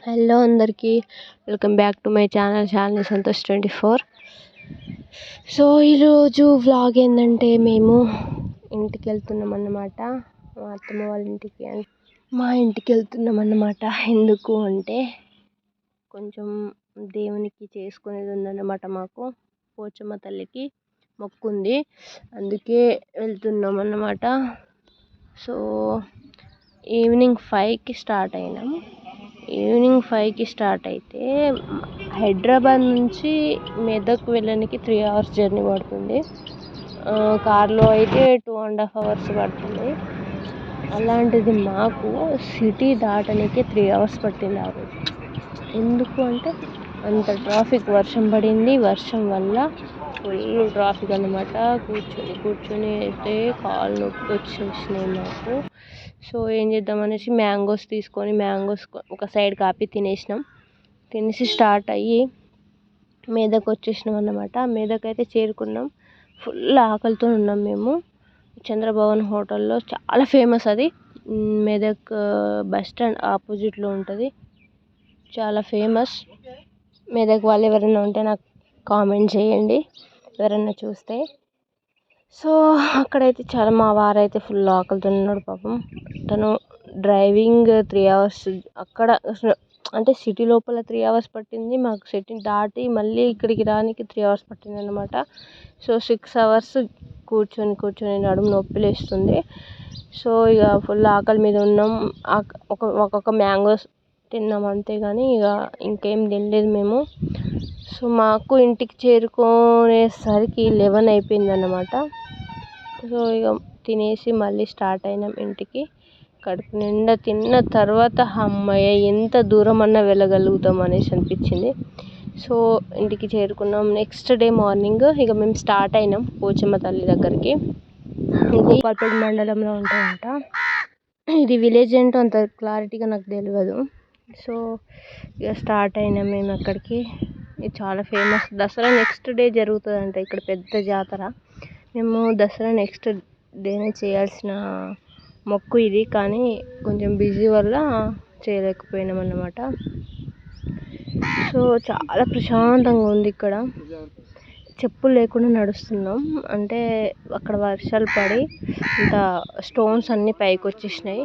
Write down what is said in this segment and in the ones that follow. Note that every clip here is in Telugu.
హలో అందరికీ welcome back to my channel Santosh 24. So ఈరోజు వ్లాగ్ ఏంటంటే మేము ఇంటికి వెళ్తున్నాం అన్నమాట, మా అత్తమ్మ వాళ్ళ ఇంటికి. మా ఇంటికి వెళ్తున్నాం అన్నమాట. ఎందుకు అంటే కొంచెం దేవునికి చేసుకునేది ఉందన్నమాట. మాకు పోచమ్మ తల్లికి మొక్కు ఉంది, అందుకే వెళ్తున్నాం అన్నమాట. సో ఈవినింగ్ 5కి స్టార్ట్ అయినాం. ఈవినింగ్ 5కి స్టార్ట్ అయితే హైదరాబాద్ నుంచి మెదక్ వెళ్ళడానికి 3 hours జర్నీ పడుతుంది. కార్లో అయితే 2.5 hours పడుతుంది. అలాంటిది మాకు సిటీ దాటడానికి 3 hours పట్టింది ఆ రోజు. ఎందుకు అంటే అంత ట్రాఫిక్, వర్షం పడింది. వర్షం వల్ల ఫుల్ ట్రాఫిక్ అన్నమాట. కూర్చొని అయితే కాళ్ళు నొప్పి వచ్చేసినాయి మాకు. సో ఏం చేద్దాం అనేసి మ్యాంగోస్ తీసుకొని మ్యాంగోస్ ఒక సైడ్ కాపీ తినేసి స్టార్ట్ అయ్యి మెదక్ వచ్చేసినాం అన్నమాట. మెదక్ అయితే చేరుకున్నాం. ఫుల్ ఆకలితో ఉన్నాం మేము. చంద్రభవన్ హోటల్లో చాలా ఫేమస్ అది. మెదక్ బస్ స్టాండ్ ఆపోజిట్లో ఉంటుంది. చాలా ఫేమస్. మెదక్ వాళ్ళు ఎవరైనా ఉంటే నాకు కామెంట్ చేయండి, ఎవరైనా చూస్తే. సో అక్కడైతే చాలా, మా వారైతే ఫుల్ ఆకలితో ఉన్నాడు పాపం. తను డ్రైవింగ్ 3 hours అక్కడ, అంటే సిటీ లోపల 3 hours పట్టింది మాకు. సిటీ దాటి మళ్ళీ ఇక్కడికి రానికి 3 hours పట్టింది అన్నమాట. సో 6 hours కూర్చొని నడుము నొప్పి లేస్తుంది. సో ఇక ఫుల్ ఆకలి మీద ఉన్నాం. ఒక్కొక్క మ్యాంగోస్ తిన్నాం అంతేగాని ఇక ఇంకేం తినలేదు మేము. సో మాకు ఇంటికి చేరుకునేసరికి 11 అయిపోయింది అన్నమాట. సో ఇక తినేసి మళ్ళీ స్టార్ట్ అయినాం ఇంటికి. కడుపు నిండా తిన్న తర్వాత అమ్మయ్య ఎంత దూరం అన్నా వెళ్ళగలుగుతాం అనేసి అనిపించింది. సో ఇంటికి చేరుకున్నాం. నెక్స్ట్ డే మార్నింగ్ ఇక మేము స్టార్ట్ అయినాం పోచమ్మ తల్లి దగ్గరికి. ఇది పల్పేట మండలంలో ఉంటుందంట. ఇది విలేజ్ ఏంటో అంత క్లారిటీగా నాకు తెలియదు. సో ఇక స్టార్ట్ అయినాం మేము అక్కడికి. ఇది చాలా ఫేమస్. దసరా నెక్స్ట్ డే జరుగుతుందంట ఇక్కడ, పెద్ద జాతర. మేము దసరా నెక్స్ట్ డేనే చేయాల్సిన మొక్కు ఇది, కానీ కొంచెం బిజీ వల్ల చేయలేకపోయినాం అన్నమాట. సో చాలా ప్రశాంతంగా ఉంది ఇక్కడ. చెప్పులు లేకుండా నడుస్తున్నాం. అంటే అక్కడ వర్షాలు పడి అంత స్టోన్స్ అన్నీ పైకి వచ్చేసినాయి.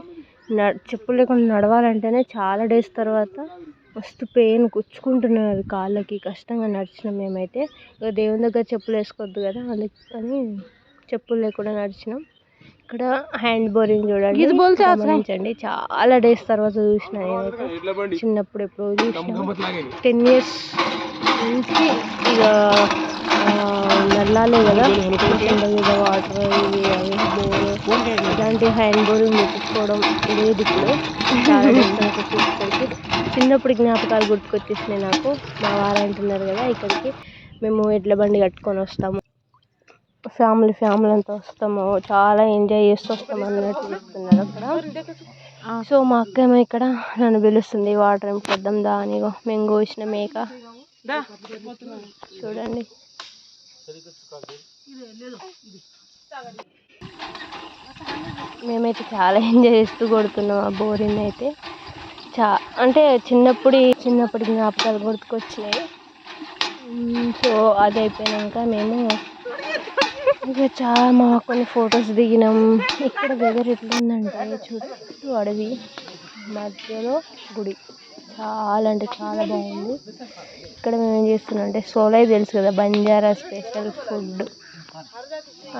చెప్పులు లేకుండా నడవాలంటేనే చాలా డేస్ తర్వాత మస్తు పెయిన్, గుచ్చుకుంటున్నాయి అవి కాళ్ళకి. కష్టంగా నడిచినాం మేమైతే. ఇక దేవుని దగ్గర చెప్పులు వేసుకోవద్దు కదా, అందుకని చెప్పులు లేకుండా నడిచినాం. ఇక్కడ హ్యాండ్ బోరింగ్ చూడండి, గమనించండి. చాలా డేస్ తర్వాత చూసిన నేనైతే. చిన్నప్పుడు ఎప్పుడో చూసిన. 10 years నుంచి ఇక నల్లాలే కదా, వాటర్ ఇవి అవి బోర్, ఇలాంటి హ్యాండ్ బోరింగ్ ముట్టించుకోవడం లేదు ఇప్పుడు. చాలా డేస్ చూసుకోవచ్చు. చిన్నప్పుడు జ్ఞాపకాలు గుర్తుకొచ్చేసినాయి నాకు. మా వారు అంటున్నారు కదా, ఇక్కడికి మేము ఎడ్ల బండి కట్టుకొని వస్తాము, ఫ్యామిలీ అంతా వస్తాము, చాలా ఎంజాయ్ చేస్తూ వస్తాము అన్నట్టు చెప్తున్నారు అక్కడ. సో మా అక్క ఏమో ఇక్కడ నన్ను పిలుస్తుంది, వాటర్ నింపొద్దాం దా అని. మేము కోసిన మేక చూడండి. మేమైతే చాలా ఎంజాయ్ చేస్తూ కొడుతున్నాం ఆ బోరింగ్ అయితే. అంటే చిన్నప్పటి జ్ఞాపకాలు గుర్తుకొచ్చినాయి. సో అది అయిపోయాక మేము ఇక మా కొన్ని ఫొటోస్ దిగినాం. ఇక్కడ వెదర్ ఎట్లుందంటే చుట్టూ అడవి, మధ్యలో గుడి. చాలా అంటే చాలా బాగుంది. ఇక్కడ మేము ఏం చేస్తున్నాం అంటే సోలై తెలుసు కదా, బంజారా స్పెషల్ ఫుడ్,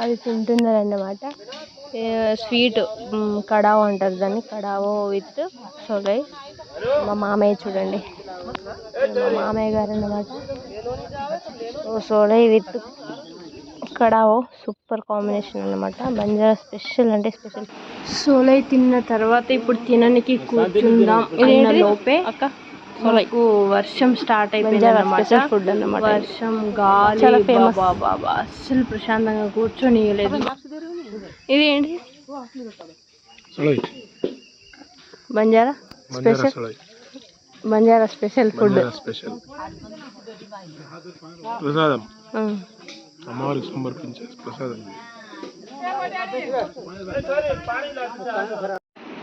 అది తింటున్నారన్నమాట. స్వీట్ కడావో అంటారు దాన్ని, కడావో విత్ సోలై. మా మామయ్య చూడండి, మా మామయ్య గారు అన్నమాట. సోలై విత్ కడావో సూపర్ కాంబినేషన్ అన్నమాట. బంజారా స్పెషల్ అంటే స్పెషల్. సోలై తిన్న తర్వాత ఇప్పుడు తినడానికి కూర్చుందాం అన్న లోపే మాకు వర్షం స్టార్ట్ అయిపోయింది అన్నమాట. ఫుడ్ అన్నమాట. వర్షం, గాలి, బాబా అస్సలు ప్రశాంతంగా కూర్చొనియలేదు. ఇది ఏంటి? Banjara special food. ప్రసాదం, అమ్మవారికి సమర్పించే ప్రసాదం.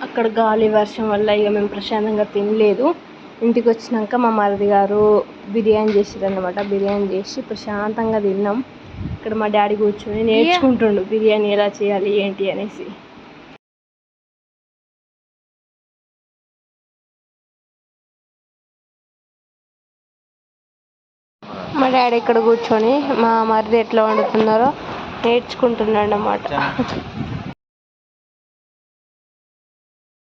అక్కడ గాలి వర్షం వల్ల ఇక మేము ప్రశాంతంగా తినలేదు. ఇంటికి వచ్చినాక మా మరిది గారు బిర్యానీ చేసారనమాట. బిర్యానీ చేసి ప్రశాంతంగా తిన్నాం. ఇక్కడ మా డాడీ కూర్చొని నేర్చుకుంటుండు బిర్యానీ ఎలా చేయాలి ఏంటి అనేసి. మా డాడీ ఇక్కడ కూర్చొని మా మరిది ఎట్లా వండుతున్నారో నేర్చుకుంటున్నాడు అన్నమాట.